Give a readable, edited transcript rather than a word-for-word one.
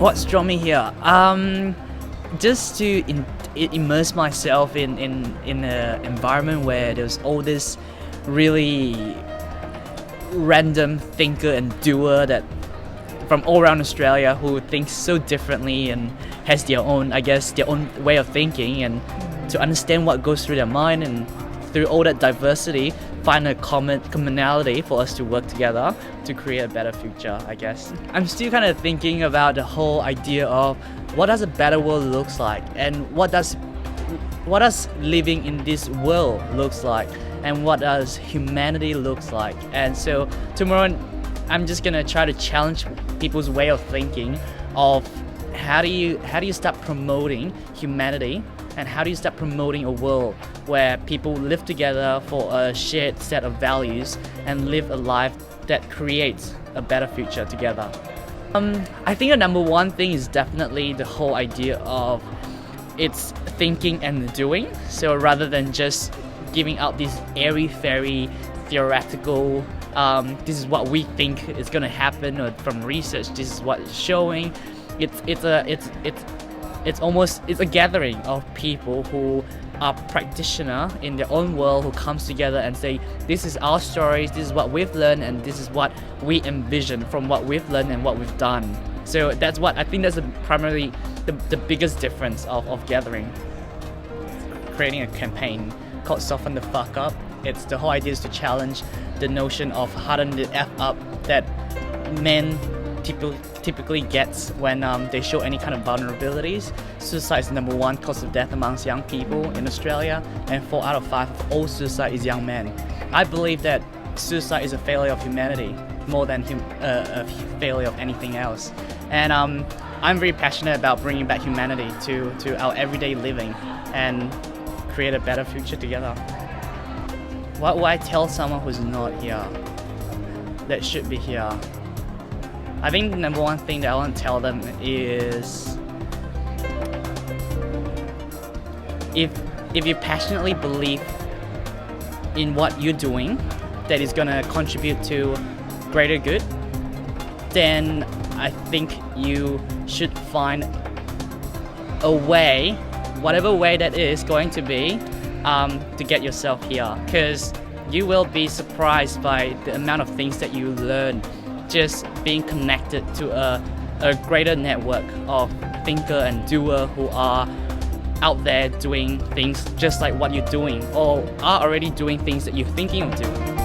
What's drawn me here? Just to immerse myself in an environment where there's all this really random thinker and doer that from all around Australia who thinks so differently and has their own way of thinking, and to understand what goes through their mind, and through all that diversity find a commonality for us to work together to create a better future, I guess. I'm still kind of thinking about the whole idea of what does a better world looks like, and what does living in this world looks like, and what does humanity looks like. And so tomorrow I'm just gonna try to challenge people's way of thinking of how do you start promoting humanity, and how do you start promoting a world where people live together for a shared set of values and live a life that creates a better future together. I think the number one thing is definitely the whole idea of it's thinking and doing. So rather than just giving out these airy-fairy theoretical this is what we think is going to happen, or from research this is what it's showing, it's a gathering of people who are practitioner in their own world, who comes together and say, this is our stories, this is what we've learned, and this is what we envision from what we've learned and what we've done. So that's what I think, that's primarily the biggest difference of gathering. Creating a campaign called Soften the Fuck Up. It's the whole idea is to challenge the notion of harden the F up that men typically gets when they show any kind of vulnerabilities. Suicide is the number one cause of death amongst young people in Australia, and 4 out of 5 of all suicide is young men. I believe that suicide is a failure of humanity more than a failure of anything else. And I'm very passionate about bringing back humanity to our everyday living and create a better future together. What would I tell someone who's not here that should be here? I think the number one thing that I want to tell them is if you passionately believe in what you're doing that is going to contribute to greater good, then I think you should find a way, whatever way that is going to be, to get yourself here, because you will be surprised by the amount of things that you learn just being connected to a greater network of thinker and doer who are out there doing things just like what you're doing, or are already doing things that you're thinking of doing.